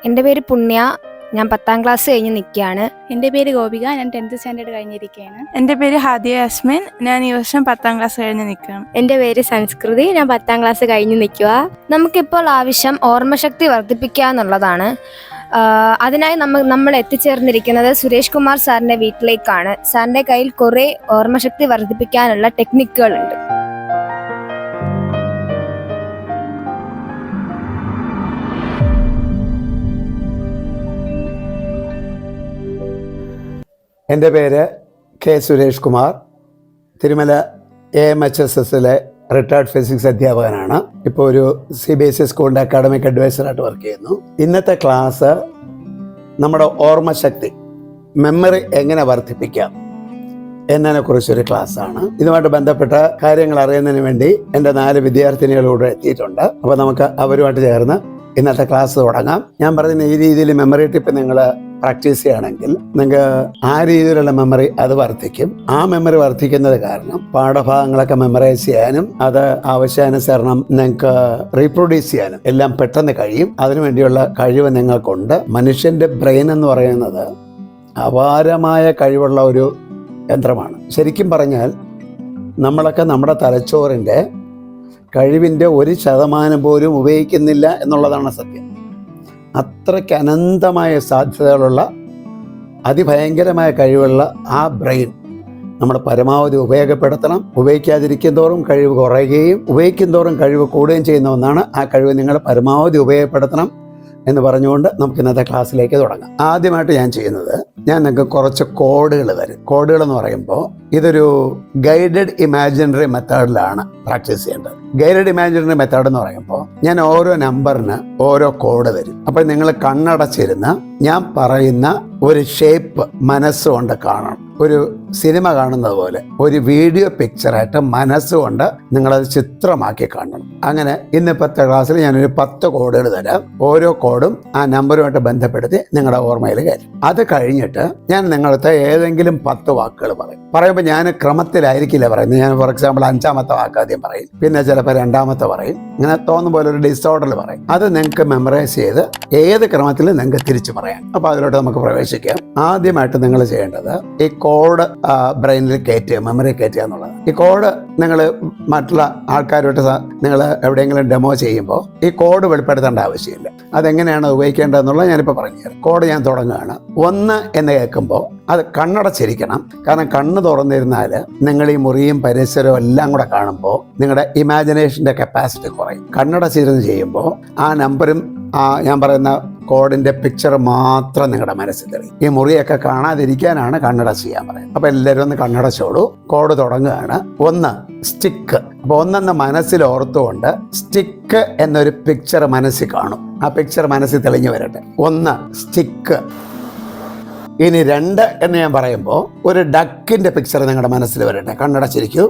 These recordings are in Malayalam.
എൻ്റെ പേര് പുണ്യ. ഞാൻ 10ാം ക്ലാസ് കഴിഞ്ഞ് നിൽക്കുകയാണ്. എൻ്റെ പേര് ഗോപിക. ഞാൻ 10th സ്റ്റാൻഡേർഡ് കഴിഞ്ഞിരിക്കുകയാണ്. എൻ്റെ പേര് ഹാദിയ യാസ്മിൻ. ഞാൻ ഈ വർഷം 10ാം ക്ലാസ് കഴിഞ്ഞ് നിൽക്കുകയാണ്. എൻ്റെ പേര് സംസ്കൃതി. ഞാൻ 10ാം ക്ലാസ് കഴിഞ്ഞ് നിൽക്കുക. നമുക്കിപ്പോൾ ആവശ്യം ഓർമ്മശക്തി വർദ്ധിപ്പിക്കുക എന്നുള്ളതാണ്. അതിനായി നമ്മൾ എത്തിച്ചേർന്നിരിക്കുന്നത് സുരേഷ് കുമാർ സാറിൻ്റെ വീട്ടിലേക്കാണ്. സാറിൻ്റെ കയ്യിൽ കുറേ ഓർമ്മശക്തി വർദ്ധിപ്പിക്കാനുള്ള ടെക്നിക്കുകളുണ്ട്. എൻ്റെ പേര് കെ സുരേഷ് കുമാർ. തിരുമല AMHSSലെ റിട്ടയർഡ് ഫിസിക്സ് അധ്യാപകനാണ്. ഇപ്പോൾ ഒരു CBSE സ്കൂളിൻ്റെ അക്കാഡമിക് അഡ്വൈസറായിട്ട് വർക്ക് ചെയ്യുന്നു. ഇന്നത്തെ ക്ലാസ് നമ്മുടെ ഓർമ്മശക്തി, മെമ്മറി എങ്ങനെ വർദ്ധിപ്പിക്കാം എന്നതിനെക്കുറിച്ചൊരു ക്ലാസ്സാണ്. ഇതുമായിട്ട് ബന്ധപ്പെട്ട കാര്യങ്ങൾ അറിയുന്നതിന് വേണ്ടി എൻ്റെ 4 വിദ്യാർത്ഥിനികളൂടെ എത്തിയിട്ടുണ്ട്. അപ്പോൾ നമുക്ക് അവരുമായിട്ട് ചേർന്ന് ഇന്നത്തെ ക്ലാസ് തുടങ്ങാം. ഞാൻ പറയുന്ന ഈ രീതിയിൽ മെമ്മറി ടിപ്പ് നിങ്ങൾ പ്രാക്ടീസ് ചെയ്യുകയാണെങ്കിൽ നിങ്ങൾക്ക് ആ രീതിയിലുള്ള മെമ്മറി അത് വർദ്ധിക്കും. ആ മെമ്മറി വർദ്ധിക്കുന്നത് കാരണം പാഠഭാഗങ്ങളൊക്കെ മെമ്മറൈസ് ചെയ്യാനും അത് ആവശ്യാനുസരണം നിങ്ങൾക്ക് റീപ്രൊഡ്യൂസ് ചെയ്യാനും എല്ലാം പെട്ടെന്ന് കഴിയും. അതിനുവേണ്ടിയുള്ള കഴിവ് നിങ്ങൾക്കുണ്ട്. മനുഷ്യൻ്റെ ബ്രെയിൻ എന്ന് പറയുന്നത് അപാരമായ കഴിവുള്ള ഒരു യന്ത്രമാണ്. ശരിക്കും പറഞ്ഞാൽ നമ്മളൊക്കെ നമ്മുടെ തലച്ചോറിൻ്റെ കഴിവിൻ്റെ 1% പോലും ഉപയോഗിക്കുന്നില്ല എന്നുള്ളതാണ് സത്യം. അത്രയ്ക്ക് അനന്തമായ സാധ്യതകളുള്ള അതിഭയങ്കരമായ കഴിവുള്ള ആ ബ്രെയിൻ നമ്മൾ പരമാവധി ഉപയോഗപ്പെടുത്തണം. ഉപയോഗിക്കാതിരിക്കും തോറും കഴിവ് കുറയുകയും ഉപയോഗിക്കും തോറും കഴിവ് കൂടുകയും ചെയ്യുന്ന ഒന്നാണ്. ആ കഴിവ് നിങ്ങൾ പരമാവധി ഉപയോഗപ്പെടുത്തണം എന്ന് പറഞ്ഞുകൊണ്ട് നമുക്ക് ഇന്നത്തെ ക്ലാസ്സിലേക്ക് തുടങ്ങാം. ആദ്യമായിട്ട് ഞാൻ ചെയ്യുന്നത്, ഞാൻ നിങ്ങൾക്ക് കുറച്ച് കോഡുകൾ തരും. കോഡുകൾ എന്ന് പറയുമ്പോൾ ഇതൊരു ഗൈഡഡ് ഇമാജിനറി മെത്തേഡിലാണ് പ്രാക്ടീസ് ചെയ്യേണ്ടത്. ഗൈഡഡ് ഇമാജിനറി മെത്തേഡ് എന്ന് പറയുമ്പോൾ ഞാൻ ഓരോ നമ്പറിന് ഓരോ കോഡ് തരും. അപ്പോൾ നിങ്ങൾ കണ്ണടച്ചിരുന്ന് ഞാൻ പറയുന്ന ഒരു ഷേപ്പ് മനസ്സുകൊണ്ട് കാണണം. ഒരു സിനിമ കാണുന്നത് പോലെ ഒരു വീഡിയോ പിക്ചറായിട്ട് മനസ്സുകൊണ്ട് നിങ്ങളത് ചിത്രമാക്കി കാണണം. അങ്ങനെ ഇന്നിപ്പോഴത്തെ ക്ലാസ്സിൽ ഞാനൊരു 10 കോഡുകൾ തരാം. ഓരോ കോഡും ആ നമ്പറുമായിട്ട് ബന്ധപ്പെടുത്തി നിങ്ങളുടെ ഓർമ്മയിൽ കയറ്റും. അത് കഴിഞ്ഞിട്ട് ഞാൻ നിങ്ങളത്തെ ഏതെങ്കിലും 10 വാക്കുകൾ പറയുമ്പോൾ ഞാൻ ക്രമത്തിലായിരിക്കില്ല പറയുന്നത്. ഞാൻ ഫോർ എക്സാമ്പിൾ 5ാമത്തെ വാക്ക് ആദ്യം പറയും, പിന്നെ ചിലപ്പോൾ 2ാമത്തെ പറയും. ഇങ്ങനെ തോന്നുന്ന പോലെ ഒരു ഡിസോർഡറിൽ പറയും. അത് നിങ്ങൾക്ക് മെമ്മറൈസ് ചെയ്ത് ഏത് ക്രമത്തിൽ നിങ്ങൾക്ക് തിരിച്ചു പറയാം. അപ്പോൾ അതിലോട്ട് നമുക്ക് പ്രവേശിക്കാം. ആദ്യമായിട്ട് നിങ്ങൾ ചെയ്യേണ്ടത് ഈ കോഡ് ബ്രെയിനിൽ കയറ്റുക, മെമ്മറി കയറ്റുക എന്നുള്ളത്. ഈ കോഡ് നിങ്ങൾ മറ്റുള്ള ആൾക്കാരുമായിട്ട് നിങ്ങൾ എവിടെയെങ്കിലും ഡെമോ ചെയ്യുമ്പോൾ ഈ കോഡ് വെളിപ്പെടുത്തേണ്ട ആവശ്യമില്ല. അതെങ്ങനെയാണ് ഉപയോഗിക്കേണ്ടതെന്നുള്ളത് ഞാനിപ്പോൾ പറഞ്ഞുതരാം. കോഡ് ഞാൻ തുടങ്ങുകയാണ്. 1 എന്ന് കേൾക്കുമ്പോൾ അത് കണ്ണടച്ചിരിക്കണം. കാരണം കണ്ണ് തുറന്നിരുന്നാൽ നിങ്ങൾ ഈ മുറിയും പരിസരവും എല്ലാം കൂടെ കാണുമ്പോൾ നിങ്ങളുടെ ഇമാജിനേഷൻ്റെ കപ്പാസിറ്റി കുറയും. കണ്ണടച്ചിരുന്ന് ചെയ്യുമ്പോൾ ആ നമ്പറും ഞാൻ പറയുന്ന കോഡിൻ്റെ പിക്ചർ മാത്രം നിങ്ങളുടെ മനസ്സിൽ തെളിയും. ഈ മുറിയൊക്കെ കാണാതിരിക്കാനാണ് കണ്ണടച്ച് ചെയ്യാൻ പറയുന്നത്. അപ്പോൾ എല്ലാവരും ഒന്ന് കണ്ണടച്ചോളൂ. കോഡ് തുടങ്ങുകയാണ്. 1 സ്റ്റിക്ക്. അപ്പോൾ 1 മനസ്സിൽ ഓർത്തുകൊണ്ട് സ്റ്റിക്ക് എന്നൊരു പിക്ചർ മനസ്സിൽ കാണും. ആ പിക്ചർ മനസ്സിൽ തെളിഞ്ഞു വരട്ടെ. 1 സ്റ്റിക്ക്. ഇനി 2 എന്ന് ഞാൻ പറയുമ്പോൾ ഒരു ഡക്കിൻ്റെ പിക്ചർ നിങ്ങളുടെ മനസ്സിൽ വരട്ടെ. കണ്ണടച്ചിരിക്കൂ.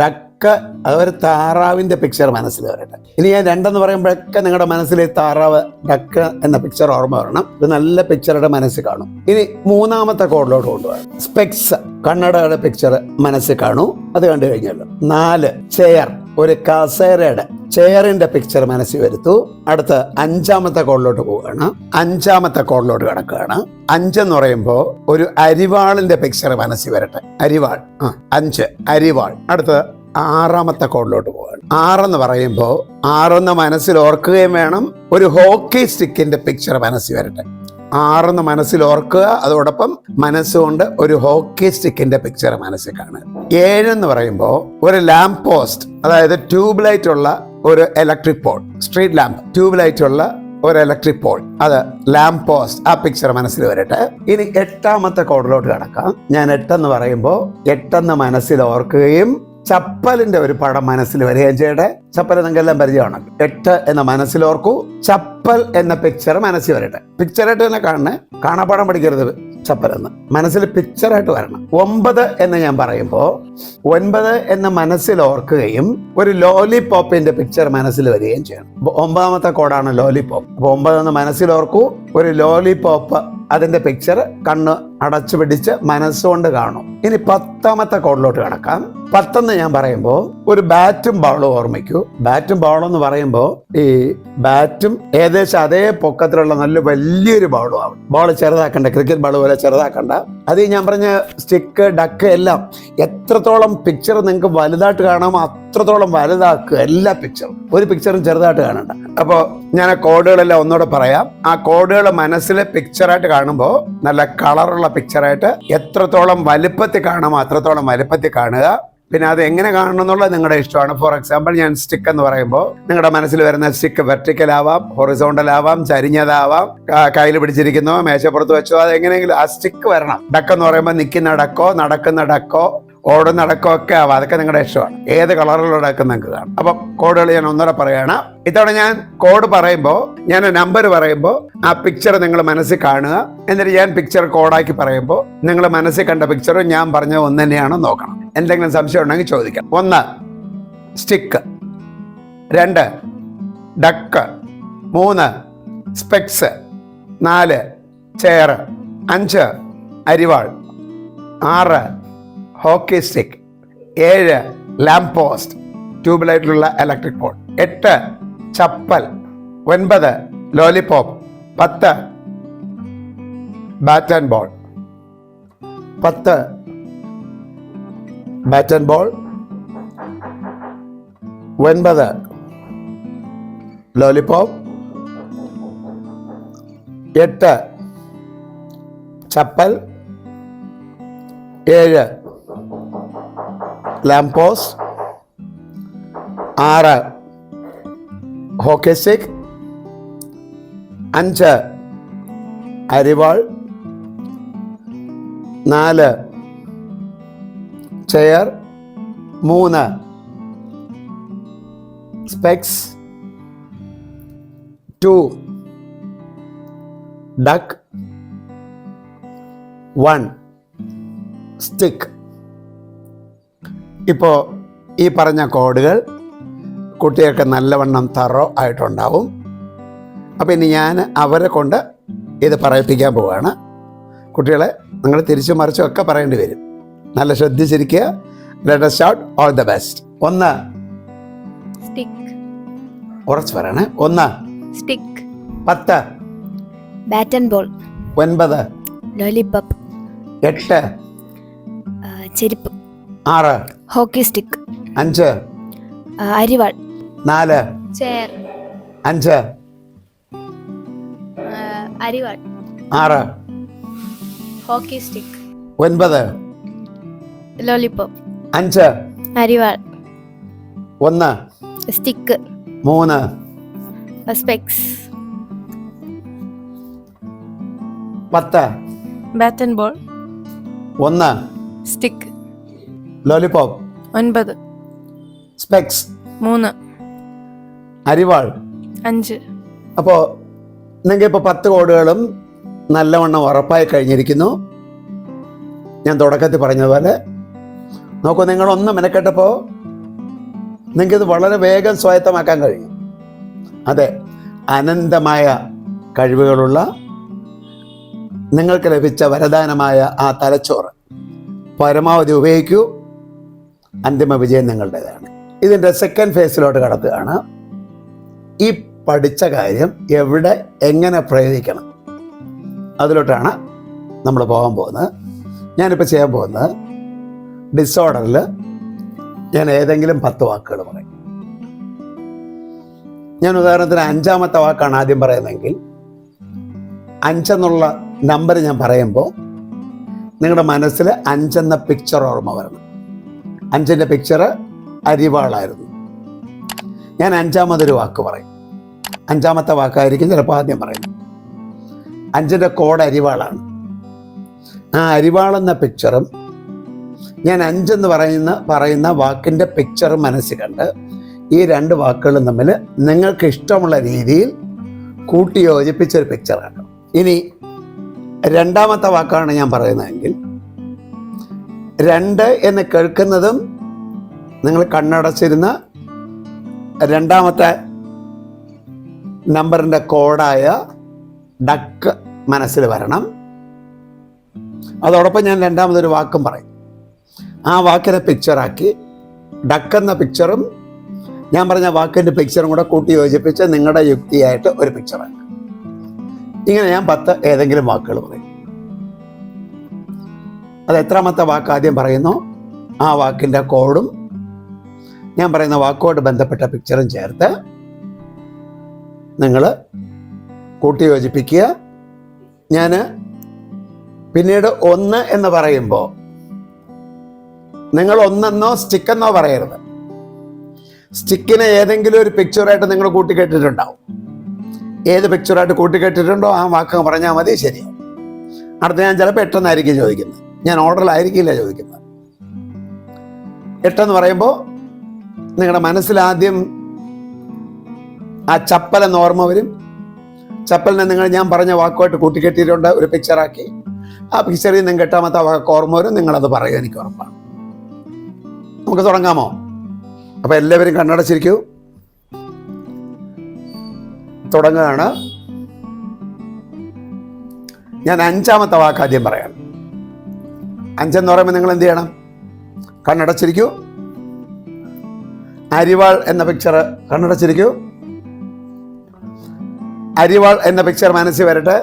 ഡക്ക്, അതൊരു താറാവിൻ്റെ പിക്ചർ മനസ്സിൽ വരട്ടെ. ഇനി ഞാൻ 2 എന്ന് പറയുമ്പോഴൊക്കെ നിങ്ങളുടെ മനസ്സിൽ താറാവ്, ഡക്ക് എന്ന പിക്ചർ ഓർമ്മ വരണം. ഒരു നല്ല പിക്ചറുടെ മനസ്സിൽ കാണും. ഇനി 3ാമത്തെ കോഡിലോട്ട് കൊണ്ടുപോകണം. സ്പെക്സ്, കണ്ണടയുടെ പിക്ചർ മനസ്സിൽ കാണൂ. അത് കണ്ടു കഴിഞ്ഞല്ലോ. 4 ചെയർ, ഒരു കസേരയുടെ ചെയറിന്റെ പിക്ചർ മനസ്സിൽ വരുത്തു. അടുത്ത് 5ാമത്തെ കോഡിലോട്ട് പോവുകയാണ്. 5ാമത്തെ കോഡിലോട്ട് കിടക്കുകയാണ്. 5 എന്ന് പറയുമ്പോൾ ഒരു അരിവാളിന്റെ പിക്ചർ മനസ്സിൽ വരട്ടെ. അരിവാൾ, 5 അരിവാൾ. അടുത്ത് 6ാമത്തെ കോഡിലോട്ട് പോവുകയാണ്. 6 എന്ന് പറയുമ്പോൾ 6 മനസ്സിൽ ഓർക്കുകയും വേണം. ഒരു ഹോക്കി സ്റ്റിക്കിന്റെ പിക്ചർ മനസ്സിൽ വരട്ടെ. 6 എന്ന് മനസ്സിൽ ഓർക്കുക. അതോടൊപ്പം മനസ്സുകൊണ്ട് ഒരു ഹോക്കി സ്റ്റിക്കിന്റെ പിക്ചർ മനസ്സിൽ കാണുക. 7 എന്ന് പറയുമ്പോൾ ഒരു ലാമ്പ് പോസ്റ്റ്, അതായത് ട്യൂബ് ലൈറ്റ് ഉള്ള ഒരു electric pole, street lamp, tube light ഉള്ള ഒരു ഇലക്ട്രിക് പോൾ, അത് ലാമ്പ് പോസ്റ്റ്, ആ പിക്ചർ മനസ്സിൽ വരട്ടെ. ഇനി 8ാമത്തെ കോഡിലോട്ട് കിടക്കാം. ഞാൻ 8 എന്ന് പറയുമ്പോൾ 8 എന്ന് മനസ്സിൽ ഓർക്കുകയും ചപ്പലിന്റെ ഒരു പടം മനസ്സിൽ വരികയും ചെയ്യട്ടെ. ചപ്പൽ നിങ്ങൾക്കെല്ലാം പരിചയമാണല്ലോ. 8 എന്ന മനസ്സിലോർക്കൂ. ചപ്പൽ എന്ന പിക്ചർ മനസ്സിൽ വരട്ടെ. പിക്ചറായിട്ട് തന്നെ കാണണേ, കാണാപ്പാടം പഠിക്കരുത്. ചപ്പൽ എന്ന് മനസ്സിൽ പിക്ചറായിട്ട് വരണം. 9 എന്ന് ഞാൻ പറയുമ്പോൾ 9 എന്ന മനസ്സിൽ ഓർക്കുകയും ഒരു ലോലിപോപ്പിന്റെ പിക്ചർ മനസ്സിൽ വരികയും ചെയ്യണം. 9ാമത്തെ കോഡാണ് ലോലിപോപ്പ്. അപ്പോൾ 9 എന്ന് മനസ്സിൽ ഓർക്കൂ. ഒരു ലോലിപോപ്പ് അതിന്റെ പിക്ചർ കണ്ണ് അടച്ചു പിടിച്ച് മനസ്സുകൊണ്ട് കാണും. ഇനി 10ാമത്തെ കോഡിലോട്ട് കിടക്കാം. 10 ഞാൻ പറയുമ്പോൾ ഒരു ബാറ്റും ബോളും ഓർമ്മിക്കൂ. ബാറ്റും ബോളും എന്ന് പറയുമ്പോൾ ഈ ബാറ്റും ഏകദേശം അതേ പൊക്കത്തിലുള്ള നല്ല വലിയൊരു ബോളും ആവും. ബോൾ ചെറുതാക്കണ്ട, ക്രിക്കറ്റ് ബോൾ പോലെ ചെറുതാക്കണ്ട. അത് ഞാൻ പറഞ്ഞ സ്റ്റിക്ക്, ഡക്ക് എല്ലാം എത്രത്തോളം പിക്ചർ നിങ്ങൾക്ക് വലുതായിട്ട് കാണാമോ അത്രത്തോളം വലുതാക്കുക എല്ലാ പിക്ചറും. ഒരു പിക്ചറും ചെറുതായിട്ട് കാണണ്ട. അപ്പോൾ ഞാൻ ആ കോഡുകളെല്ലാം ഒന്നുകൂടെ പറയാം. ആ കോഡുകൾ മനസ്സിലെ പിക്ചറായിട്ട് കാണുമ്പോൾ നല്ല കളറുള്ള പിക്ചറായിട്ട് എത്രത്തോളം വലുപ്പത്തിൽ കാണാമോ അത്രത്തോളം വലുപ്പത്തിൽ കാണുക. പിന്നെ അത് എങ്ങനെ കാണണം എന്നുള്ളത് നിങ്ങളുടെ ഇഷ്ടമാണ്. ഫോർ എക്സാമ്പിൾ, ഞാൻ സ്റ്റിക്ക് എന്ന് പറയുമ്പോൾ നിങ്ങളുടെ മനസ്സിൽ വരുന്ന സ്റ്റിക്ക് വെർട്ടിക്കൽ ആവാം, ഹൊറിസോണ്ടൽ ആവാം, ചരിഞ്ഞതാവാം, കയ്യിൽ പിടിച്ചിരിക്കുന്നോ മേശപ്പുറത്ത് വെച്ചോ, അത് എങ്ങനെയെങ്കിലും ആ സ്റ്റിക്ക് വരണം. ഡക്ക് എന്ന് പറയുമ്പോൾ നിൽക്കുന്ന ഡക്കോ നടക്കുന്ന ഡക്കോ ഓടുന്ന ഡക്കോ ഒക്കെ ആവാം. അതൊക്കെ നിങ്ങളുടെ ഇഷ്ടമാണ്. ഏത് കളറിലുള്ള ഡക്ക് നിങ്ങൾക്ക് കാണും. അപ്പം കോഡുകൾ ഞാൻ ഒന്നുകൂടെ പറയുകയാണ്. ഇത്തവണ ഞാൻ കോഡ് പറയുമ്പോൾ, ഞാൻ നമ്പർ പറയുമ്പോൾ ആ പിക്ചർ നിങ്ങൾ മനസ്സിൽ കാണുക. എന്നിട്ട് ഞാൻ പിക്ചർ കോഡാക്കി പറയുമ്പോൾ നിങ്ങൾ മനസ്സിൽ കണ്ട പിക്ചറും ഞാൻ പറഞ്ഞ ഒന്ന് തന്നെയാണോ നോക്കണം. എന്തെങ്കിലും സംശയം ഉണ്ടെങ്കിൽ ചോദിക്കാം. 1 സ്റ്റിക്ക്, 2 ഡക്ക്, 3 സ്പെക്സ്, 4 ചെയർ, 5 അരിവാൾ, 6 hockey stick, 7 lamp post tube ലൈറ്റിലുള്ള electric pole, 8 chappal, 9 lollipop, 10 bat and ball, 10 bat and ball, 9 lollipop, 8 chappal, 7 lamp post, 6 hockey stick, 5 അരിവാൾ, 4 ചെയർ, 3 സ്പെക്സ്, 2 ഡക്ക്, 1 സ്റ്റിക്ക്. ഇപ്പോൾ ഈ പറഞ്ഞ കോഡുകൾ കുട്ടികൾക്ക് നല്ലവണ്ണം തറോ ആയിട്ടുണ്ടാവും. അപ്പോൾ ഇനി ഞാൻ അവരെ കൊണ്ട് ഇത് പറയിപ്പിക്കാൻ പോവുകയാണ്. കുട്ടികളെ നിങ്ങൾ തിരിച്ചു മറിച്ചും ഒക്കെ പറയേണ്ടി വരും. നല്ല ശ്രദ്ധിച്ചിരിക്കുക. Let us shout all the best. 1 stick, ഉറച്ചു പറയണേ. 1 stick, 10 bat and ball, 9 lollipop, 8 ചെരുപ്പ്, 6 ഹോക്കി സ്റ്റിക്ക്, 5 അരിവാൾ, 4 ചെയർ, 5 അരിവാൾ, 6 ഹോക്കി സ്റ്റിക്ക്, 9 ലോലിപോപ്പ്, 5 അരിവാൾ, 1 stick, 3 specs, 10 bat and ball, 1 stick, lollipop, 9 specs, 3 അരിവാൾ. 5 അപ്പോൾ നിങ്ങൾക്ക് ഇപ്പോൾ 10 കോഡുകളും നല്ലവണ്ണം ഉറപ്പായി കഴിഞ്ഞിരിക്കുന്നു. ഞാൻ തുടക്കത്തിൽ പറഞ്ഞതുപോലെ നോക്കൂ, നിങ്ങളൊന്ന് മെനക്കെട്ടപ്പോൾ നിങ്ങൾക്കിത് വളരെ വേഗം സ്വായത്തമാക്കാൻ കഴിയും. അതെ, അനന്തമായ കഴിവുകളുള്ള നിങ്ങൾക്ക് ലഭിച്ച വരദാനമായ ആ തലച്ചോറ് പരമാവധി ഉപയോഗിക്കൂ. അന്തിമ വിജയം നിങ്ങളുടേതാണ്. ഇതിൻ്റെ സെക്കൻഡ് ഫേസിലോട്ട് കടത്തുകയാണ്. ഈ പഠിച്ച കാര്യം എവിടെ എങ്ങനെ പ്രയോഗിക്കണം അതിലോട്ടാണ് നമ്മൾ പോകാൻ പോകുന്നത്. ഞാനിപ്പോൾ ചെയ്യാൻ പോകുന്നത് ഡിസോർഡറിൽ ഞാൻ ഏതെങ്കിലും 10 വാക്കുകൾ പറയും. ഞാൻ ഉദാഹരണത്തിന് 5ാമത്തെ വാക്കാണ് ആദ്യം പറയുന്നതെങ്കിൽ 5 എന്നുള്ള നമ്പർ ഞാൻ പറയുമ്പോൾ നിങ്ങളുടെ മനസ്സിൽ 5 എന്ന പിക്ചർ ഓർമ്മ വരണം. 5ൻ്റെ പിക്ചർ അരിവാളായിരുന്നു. ഞാൻ 5ാമതൊരു വാക്ക് പറയും. 5ാമത്തെ വാക്കായിരിക്കും ചിലപ്പോൾ ആദ്യം പറയുന്നത്. 5ൻ്റെ കോഡ് അരിവാളാണ്. ആ അരിവാളെന്ന പിക്ചറും ഞാൻ 5 എന്ന് പറയുന്ന വാക്കിൻ്റെ പിക്ചറും മനസ്സിൽ കണ്ട് ഈ 2 വാക്കുകളും തമ്മിൽ നിങ്ങൾക്ക് ഇഷ്ടമുള്ള രീതിയിൽ കൂട്ടി യോജിപ്പിച്ചൊരു പിക്ചറാണ്. ഇനി 2ാമത്തെ വാക്കാണ് ഞാൻ പറയുന്നതെങ്കിൽ 2 എന്ന് കേൾക്കുന്നതും നിങ്ങൾ കണ്ണടച്ചിരുന്ന 2ാമത്തെ നമ്പറിൻ്റെ കോഡായ ഡക്ക് മനസ്സിൽ വരണം. അതോടൊപ്പം ഞാൻ രണ്ടാമതൊരു വാക്കും പറയും. ആ വാക്കിനെ പിക്ചറാക്കി ഡക്ക് എന്ന പിക്ചറും ഞാൻ പറഞ്ഞ വാക്കിൻ്റെ പിക്ചറും കൂടെ കൂട്ടി യോജിപ്പിച്ച് നിങ്ങളുടെ യുക്തിയായിട്ട് ഒരു പിക്ചറാണ്. ഇങ്ങനെ ഞാൻ 10 ഏതെങ്കിലും വാക്കുകൾ പറയും. അത് എത്രാമത്തെ വാക്ക് ആദ്യം പറയുന്നു ആ വാക്കിൻ്റെ കോഡും ഞാൻ പറയുന്ന വാക്കോട് ബന്ധപ്പെട്ട പിക്ചറും ചേർത്ത് നിങ്ങൾ കൂട്ടി യോജിപ്പിക്കുക. ഞാൻ പിന്നീട് 1 എന്ന് പറയുമ്പോൾ നിങ്ങൾ 1 സ്റ്റിക്കെന്നോ പറയരുത്. സ്റ്റിക്കിനെ ഏതെങ്കിലും ഒരു പിക്ചറായിട്ട് നിങ്ങൾ കൂട്ടിക്കെട്ടിട്ടുണ്ടാവും. ഏത് പിക്ചറായിട്ട് കൂട്ടിക്കെട്ടിട്ടുണ്ടോ ആ വാക്ക് പറഞ്ഞാൽ മതി, ശരിയാവും. അടുത്ത ഞാൻ ചിലപ്പോൾ 8 എന്നായിരിക്കും ചോദിക്കുന്നത്. ഞാൻ ഓർഡറിലായിരിക്കില്ല ചോദിക്കുന്നത്. 8 എന്ന് പറയുമ്പോൾ നിങ്ങളുടെ മനസ്സിലാദ്യം ആ ചപ്പൽ എന്ന ഓർമ്മ വരും. ചപ്പലിനെ നിങ്ങൾ ഞാൻ പറഞ്ഞ വാക്കുമായിട്ട് കൂട്ടിക്കെട്ടിയിട്ടുണ്ട്, ഒരു പിക്ചറാക്കി. ആ പിക്ചറിൽ നിങ്ങൾ 8ാമത്തെ വാക്ക് ഓർമ്മ വരും, നിങ്ങളത് പറയും, എനിക്ക് ഉറപ്പാണ്. നമുക്ക് തുടങ്ങാമോ? അപ്പൊ എല്ലാവരും കണ്ണടച്ചിരിക്കൂ. തുടങ്ങുകയാണ്. ഞാൻ 5ാമത്തെ വാക്ക് ആദ്യം പറയാം. 5 എന്ന് പറയുമ്പോൾ നിങ്ങൾ എന്ത് ചെയ്യണം? കണ്ണടച്ചിരിക്കൂ. അരിവാൾ എന്ന പിക്ചർ കണ്ണടച്ചിരിക്കൂ. അരിവാൾ എന്ന പിക്ചർ മനസ്സിൽ വരട്ടെ.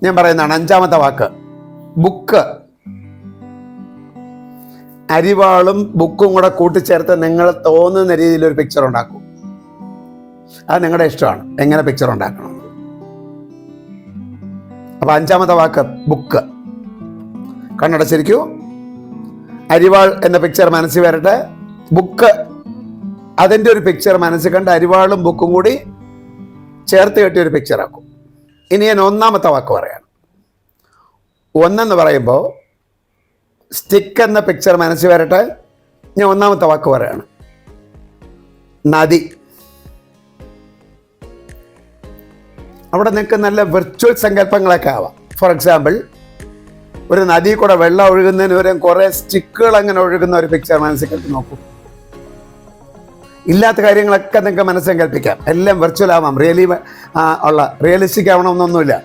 ഞാൻ പറയുന്നതാണ് 5ാമത്തെ വാക്ക് ബുക്ക്. അരിവാളും ബുക്കും കൂടെ കൂട്ടിച്ചേർത്ത് നിങ്ങൾ തോന്നുന്ന രീതിയിൽ ഒരു പിക്ചർ ഉണ്ടാക്കും. അത് നിങ്ങളുടെ ഇഷ്ടമാണ് എങ്ങനെ പിക്ചർ ഉണ്ടാക്കണം. അപ്പൊ 5ാമത്തെ വാക്ക് ബുക്ക്. കണ്ണടച്ചിരിക്കൂ. അരിവാൾ എന്ന പിക്ചർ മനസ്സിൽ വരട്ടെ. ബുക്ക് അതിൻ്റെ ഒരു പിക്ചർ മനസ്സിൽ കണ്ട് അരിവാളും ബുക്കും കൂടി ചേർത്ത് കെട്ടിയൊരു പിക്ചറാക്കും. ഇനി ഞാൻ 1ാമത്തെ വാക്ക് പറയാണ്. 1 എന്ന് പറയുമ്പോൾ സ്റ്റിക്ക് എന്ന പിക്ചർ മനസ്സിൽ വരട്ടെ. ഞാൻ 1ാമത്തെ വാക്ക് പറയാണ്. നദി. അവിടെ നിങ്ങൾക്ക് നല്ല വിർച്വൽ സങ്കല്പങ്ങളൊക്കെ ആവാം. ഫോർ എക്സാമ്പിൾ, ഒരു നദി കൂടെ വെള്ളം ഒഴുകുന്നതിന് വരെ കുറേ സ്റ്റിക്കുകൾ അങ്ങനെ ഒഴുകുന്ന ഒരു പിക്ചർ മനസ്സിൽ കെട്ടി നോക്കൂ. ഇല്ലാത്ത കാര്യങ്ങളൊക്കെ നിങ്ങൾക്ക് മനസ്സങ്കല്പിക്കാം. എല്ലാം വിർച്വൽ ആവാം. റിയലിസ്റ്റിക് ആവണമെന്നൊന്നുമില്ല.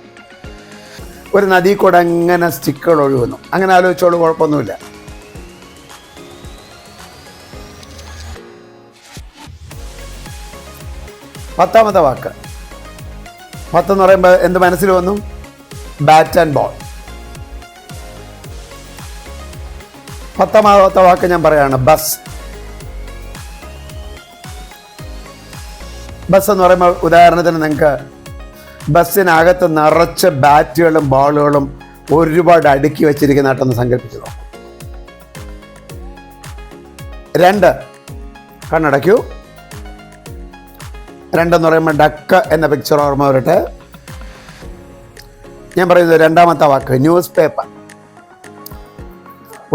ഒരു നദി കൂടെ അങ്ങനെ സ്റ്റിക്കുകൾ ഒഴുകുന്നു, അങ്ങനെ ആലോചിച്ചോളൂ, കുഴപ്പമൊന്നുമില്ല. പത്താമത്തെ വാക്ക് 10 എന്ന് പറയുമ്പോൾ എന്ത് മനസ്സിൽ വന്നു? Bat and ball. 10ാമത്തെ വാക്ക് ഞാൻ പറയാണ് ബസ്. ബസ് എന്ന് പറയുമ്പോൾ ഉദാഹരണത്തിന് നിങ്ങൾക്ക് ബസ്സിനകത്ത് നിറച്ച് ബാറ്റുകളും ബോളുകളും ഒരുപാട് അടുക്കി വെച്ചിരിക്കുന്നതായിട്ടൊന്ന് സങ്കല്പിച്ചു നോക്കും. 2 കണ്ണടയ്ക്കൂ. 2 എന്ന് പറയുമ്പോൾ ഡക്ക് എന്ന പിക്ചർ ഓർമ്മ വരട്ടെ. ഞാൻ പറയുന്നത് 2ാമത്തെ വാക്ക് ന്യൂസ് പേപ്പർ.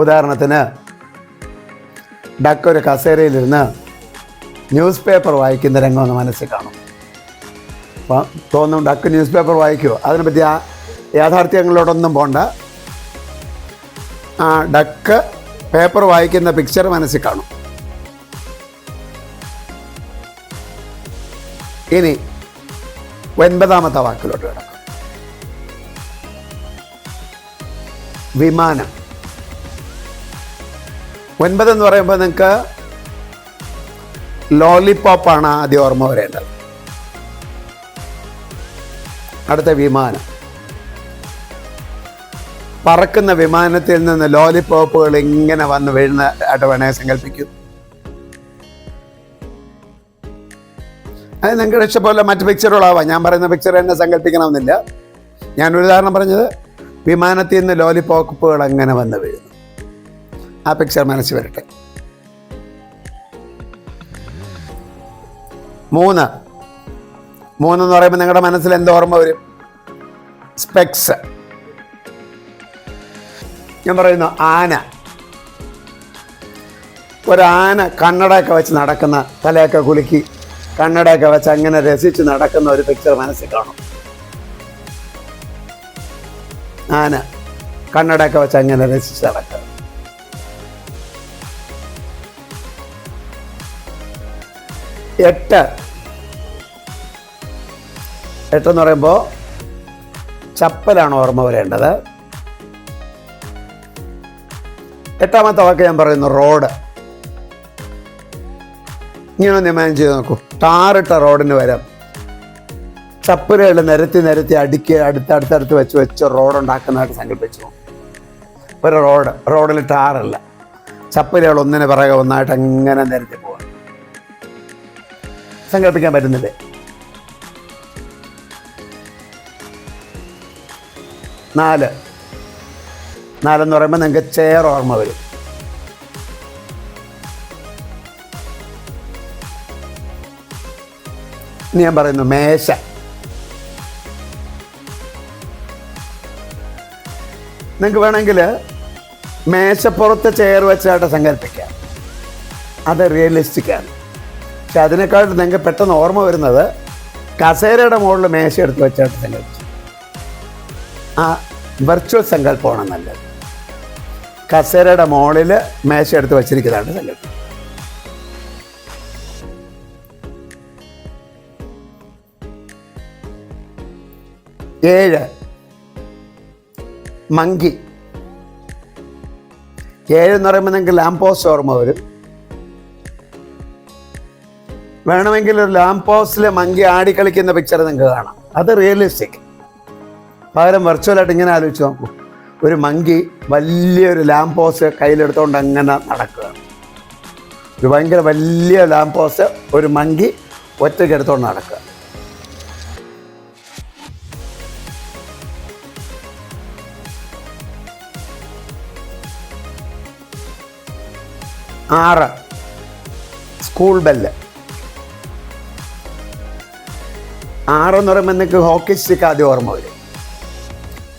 ഉദാഹരണത്തിന് ഡക്ക് ഒരു കസേരയിലിരുന്ന് ന്യൂസ് പേപ്പർ വായിക്കുന്ന രംഗം ഒന്ന് മനസ്സിൽ കാണും. അപ്പോൾ തോന്നും ഡക്ക് ന്യൂസ് പേപ്പർ വായിക്കുമോ? അതിനെപ്പറ്റി ആ യാഥാർത്ഥ്യങ്ങളോടൊന്നും പോണ്ട. ആ ഡക്ക് പേപ്പർ വായിക്കുന്ന പിക്ചർ മനസ്സിൽ കാണും. ഇനി 9ാമത്തെ വാക്കിലോട്ട് കിടക്കും. വിമാനം. 9 എന്ന് പറയുമ്പോൾ നിങ്ങൾക്ക് ലോലിപോപ്പാണ് ആദ്യം ഓർമ്മ വരേണ്ടത്. അടുത്ത വിമാനം. പറക്കുന്ന വിമാനത്തിൽ നിന്ന് ലോലിപോപ്പുകൾ ഇങ്ങനെ വന്ന് വീഴുന്ന ആയിട്ട് വേണേൽ സങ്കല്പിക്കും. അത് നിങ്ങൾക്ക് ഇഷ്ടപോലെ മറ്റ് പിക്ചറുകളാവാം. ഞാൻ പറയുന്ന പിക്ചർ തന്നെ സങ്കല്പിക്കണമെന്നില്ല. ഞാനൊരു ഉദാഹരണം പറഞ്ഞത് വിമാനത്തിൽ നിന്ന് ലോലിപോപ്പുകൾ അങ്ങനെ വന്ന് വീഴുന്നു. ആ പിക്ചർ മനസ്സിൽ വരട്ടെ. 3 എന്ന് പറയുമ്പോൾ നിങ്ങളുടെ മനസ്സിൽ എന്ത് ഓർമ്മ വരും? സ്പെക്സ്. ഞാൻ പറയുന്നു ആന. ഒരാന കണ്ണടയൊക്കെ വെച്ച് നടക്കുന്ന, തലയൊക്കെ കുലുക്കി കണ്ണടയൊക്കെ വെച്ച് അങ്ങനെ രസിച്ച് നടക്കുന്ന ഒരു പിക്ചർ മനസ്സിൽ കാണും. ആന കണ്ണടയൊക്കെ വെച്ച് അങ്ങനെ രസിച്ച് നടക്കുക. 8 എന്ന് പറയുമ്പോൾ ചപ്പലാണ് ഓർമ്മ വരേണ്ടത്. 8ാമത്തെ വാക്ക് ഞാൻ പറയുന്നു റോഡ്. ഇങ്ങനെ ഒന്ന് ഇമാജിൻ ചെയ്ത് നോക്കൂ. ടാറിട്ട റോഡിന് വരം ചപ്പലുകൾ നിരത്തി അടുത്തടുത്ത് വെച്ച് റോഡ് ഉണ്ടാക്കുന്നതായിട്ട് സങ്കല്പിച്ചു. ഒരു റോഡിൽ ടാറല്ല, ചപ്പലുകൾ ഒന്നിന് പിറകെ ഒന്നായിട്ട് അങ്ങനെ നിരത്തി പോവാം. സങ്കല്പിക്കാൻ പറ്റുന്നില്ലേ? നാലെന്ന് പറയുമ്പോൾ നിങ്ങൾക്ക് ചെയർ ഓർമ്മ വരും. ഇനി ഞാൻ പറയുന്നു മേശ. നിങ്ങൾക്ക് വേണമെങ്കിൽ മേശപ്പുറത്ത് ചെയർ വെച്ചായിട്ട് സങ്കല്പിക്കാം. അത് റിയലിസ്റ്റിക്കാണ്. പക്ഷെ അതിനേക്കാളും നിങ്ങൾക്ക് പെട്ടെന്ന് ഓർമ്മ വരുന്നത് കസേരയുടെ മുകളിൽ മേശ എടുത്ത് വെച്ചായിട്ട് സങ്കല്പിച്ചു. ആ വെർച്വൽ സങ്കല്പമാണ് നല്ലത്. കസേരയുടെ മുകളിൽ മേശ എടുത്ത് വച്ചിരിക്കുന്നതാണ് സങ്കല്പം. ഏഴ് മങ്കി. 7 എന്ന് പറയുമ്പോൾ നിങ്ങൾക്ക് ലാംപ് പോസ്റ്റ് ഓർമ്മ വരും. വേണമെങ്കിൽ ഒരു ലാംപ് പോസ്റ്റിൽ മങ്കി ആടിക്കളിക്കുന്ന പിക്ചർ നിങ്ങൾക്ക് കാണാം. അത് റിയലിസ്റ്റിക്. പകരം വെർച്വലായിട്ട് ഇങ്ങനെ ആലോചിച്ച് നോക്കൂ. ഒരു മങ്കി വലിയൊരു ലാംപ് പോസ്റ്റ് കയ്യിലെടുത്തുകൊണ്ട് അങ്ങനെ നടക്കുകയാണ്. ഒരു ഭയങ്കര വലിയ ലാംപ് പോസ്റ്റ് ഒരു മങ്കി ഒറ്റയ്ക്ക് എടുത്തുകൊണ്ട് നടക്കുക. ആറ് സ്കൂൾ ബെല്ല്. 6 എന്ന് പറയുമ്പോൾ നിങ്ങൾക്ക് ഹോക്കി സ്റ്റിക്ക് ആദ്യം ഓർമ്മ വരും.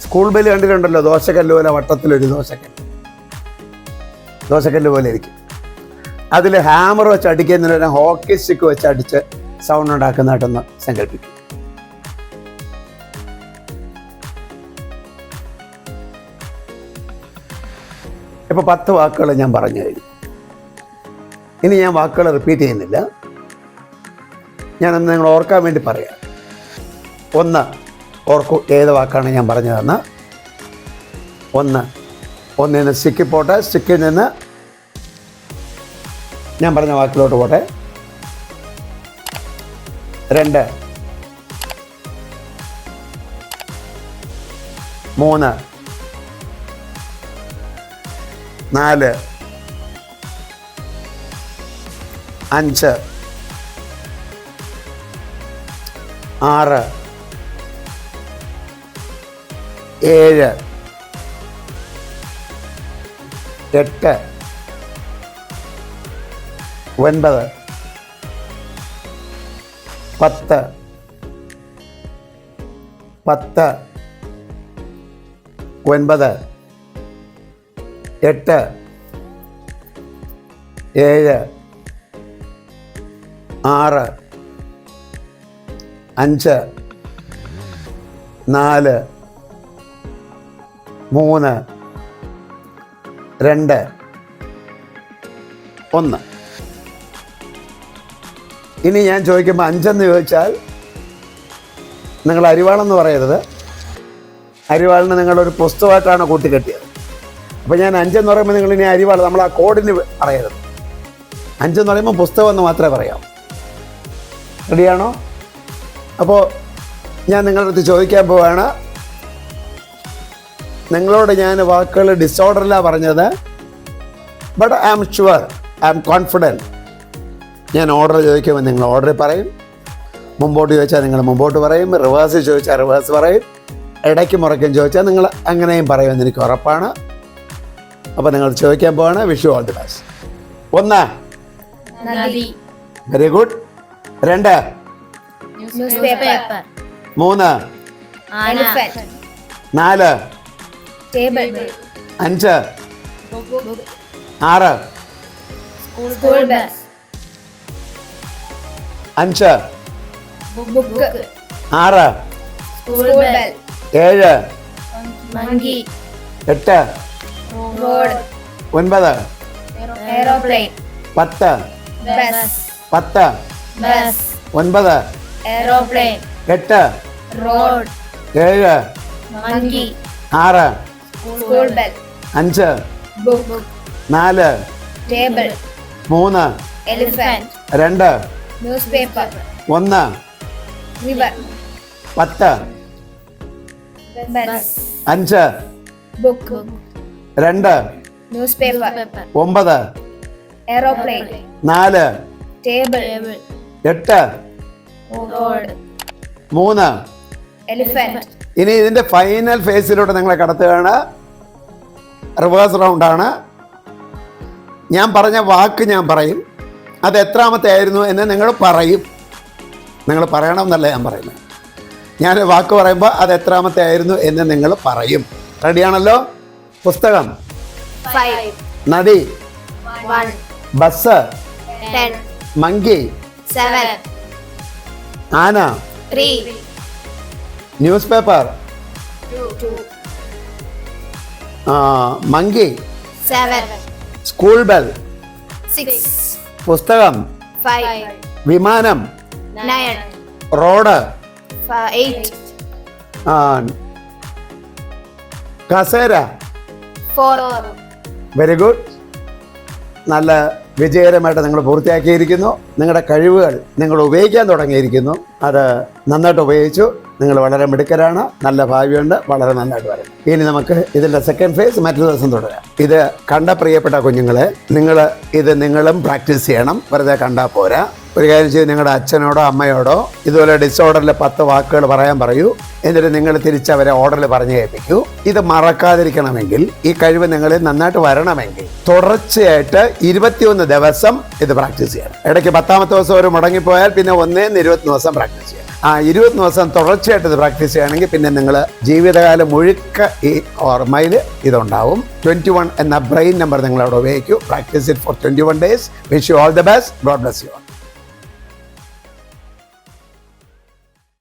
സ്കൂൾ ബെല്ല് കണ്ടിട്ടുണ്ടല്ലോ, ദോശക്കല്ല് പോലെ വട്ടത്തിലൊരു ദോശക്കല്ല് പോലെ ഇരിക്കും. അതിൽ ഹാമർ വെച്ച് അടിക്കുന്നതിന് ഹോക്കി സ്റ്റിക്ക് വെച്ച് അടിച്ച് സൗണ്ട് ഉണ്ടാക്കുന്നതായിട്ടൊന്ന് സങ്കല്പിക്കും. ഇപ്പോൾ 10 വാക്കുകൾ ഞാൻ പറഞ്ഞു കഴിഞ്ഞു. ഇനി ഞാൻ വാക്കുകൾ റിപ്പീറ്റ് ചെയ്യുന്നില്ല. ഞാനൊന്ന് നിങ്ങൾ ഓർക്കാൻ വേണ്ടി പറയാം. ഒന്ന് ഓർക്കൂ, ഏത് വാക്കാണ് ഞാൻ പറഞ്ഞതെന്ന്. ഒന്നിൽ നിന്ന് സ്റ്റിക്കിൽ പോട്ടെ, സ്റ്റിക്കിൽ നിന്ന് ഞാൻ പറഞ്ഞ വാക്കിലോട്ട് പോട്ടെ. 2 3 4 5 6 7 8 9 10 9 8 7 6 5 4 3 2 1. ഇനി ഞാൻ ചോദിക്കുമ്പോൾ 5 എന്ന് ചോദിച്ചാൽ നിങ്ങൾ അരിവാളെന്ന് പറയരുത്. അരിവാളിന് നിങ്ങളൊരു പുസ്തകമായിട്ടാണ് കൂട്ടിക്കെട്ടിയത്. അപ്പോൾ ഞാൻ 5 എന്ന് പറയുമ്പോൾ നിങ്ങൾ ഇനി അരിവാൾ നമ്മൾ ആ കോഡിന് പറയരുത്. 5 എന്ന് പറയുമ്പോൾ പുസ്തകം എന്ന് മാത്രമേ പറയാം. റെഡിയാണോ? അപ്പോൾ ഞാൻ നിങ്ങളുടെ അടുത്ത് ചോദിക്കാൻ പോവാണ്. നിങ്ങളോട് ഞാൻ വാക്കുകൾ ഡിസോർഡറിലാണ് പറഞ്ഞത്. But I am sure, I am confident. ഞാൻ ഓർഡർ ചോദിക്കുമ്പോൾ നിങ്ങൾ ഓർഡർ പറയും, മുമ്പോട്ട് ചോദിച്ചാൽ നിങ്ങൾ മുമ്പോട്ട് പറയും, റിവേഴ്സ് ചോദിച്ചാൽ റിവേഴ്സ് പറയും, ഇടയ്ക്ക് മുറയ്ക്കും ചോദിച്ചാൽ നിങ്ങൾ അങ്ങനെയും പറയുമെന്ന് എനിക്ക് ഉറപ്പാണ്. അപ്പോൾ നിങ്ങൾ ചോദിക്കാൻ പോവാണ്. Wish you all the best. 1 very good. 2 newspaper. 3 elephant. 4 table. 5 6 school bus. 5 book. 6 school bell. 7 monkey. 8 road. 9 aeroplane. 10 bus. 10 bus. 9 aeroplane. 8 road. 7 monkey, 6, school bell, 5, book, 4, table, 3, elephant, 2, newspaper, 1, river, 10, bus, 5, book, 2, newspaper, 9, aeroplane, 4, table, 8, road, 3. elephant, ഇനി ഇതിന്റെ ഫൈനൽ ഫേസിലോട്ട് നിങ്ങളെ കടത്തുകയാണ്. റിവേഴ്സ് റൗണ്ടാണ്. ഞാൻ പറഞ്ഞ വാക്ക് ഞാൻ പറയും, അത് എത്രാമത്തെ ആയിരുന്നു എന്ന് നിങ്ങൾ പറയും. നിങ്ങൾ പറയണമെന്നല്ല ഞാൻ പറയുന്നത്. ഞാൻ വാക്ക് പറയുമ്പോൾ അത് എത്രാമത്തെ ആയിരുന്നു എന്ന് നിങ്ങൾ പറയും. റെഡിയാണല്ലോ? പുസ്തകം, 5, നദി, 1, ബസ്, 10, മങ്കി, 7, ആന, 3, news paper, 2, monkey, 7, school bell, 6, പുസ്തകം, 5, വിമാനം, 9, റോഡ്, 8, കസേര. 4, വെരി ഗുഡ്. നല്ല വിജയകരമായിട്ട് നിങ്ങൾ പൂർത്തിയാക്കിയിരിക്കുന്നു. നിങ്ങളുടെ കഴിവുകൾ നിങ്ങൾ ഉപയോഗിക്കാൻ തുടങ്ങിയിരിക്കുന്നു. അത് നന്നായിട്ട് ഉപയോഗിച്ചു. നിങ്ങൾ വളരെ മിടുക്കരാണ്. നല്ല ഭാവിയുണ്ട്. വളരെ നന്നായിട്ട് വരും. ഇനി നമുക്ക് ഇതിൻ്റെ സെക്കൻഡ് ഫേസ് മറ്റൊരു ദിവസം തുടരാം. ഇത് കണ്ട പ്രിയപ്പെട്ട കുഞ്ഞുങ്ങളെ, നിങ്ങളും പ്രാക്ടീസ് ചെയ്യണം. വെറുതെ കണ്ടാൽ പോരാ. ഒരു കാര്യം ചെയ്ത് നിങ്ങളുടെ അച്ഛനോടോ അമ്മയോടോ ഇതുപോലെ ഡിസോർഡറിൽ 10 വാക്കുകൾ പറയാൻ പറയൂ. എന്നിട്ട് നിങ്ങൾ തിരിച്ചവരെ ഓർഡറിൽ പറഞ്ഞു കേൾപ്പിക്കൂ. ഇത് മറക്കാതിരിക്കണമെങ്കിൽ, ഈ കഴിവ് നിങ്ങളിൽ നന്നായിട്ട് വരണമെങ്കിൽ തുടർച്ചയായിട്ട് 21 ദിവസം ഇത് പ്രാക്ടീസ് ചെയ്യണം. ഇടയ്ക്ക് 10ാമത്തെ ദിവസം ഒരു മുടങ്ങിപ്പോയാൽ പിന്നെ 1-20 ദിവസം പ്രാക്ടീസ് ചെയ്യണം. 20 ദിവസം തുടർച്ചയായിട്ട് ഇത് പ്രാക്ടീസ് ചെയ്യുകയാണെങ്കിൽ പിന്നെ നിങ്ങൾ ജീവിതകാലം മുഴുക്ക ഈ ഓർമ്മയിൽ ഇതുണ്ടാവും. 21 എന്ന ബ്രെയിൻ നമ്പർ നിങ്ങൾ അവിടെ ഉപയോഗിക്കൂ. Practice it for 21 days. Wish you all the best. God bless U.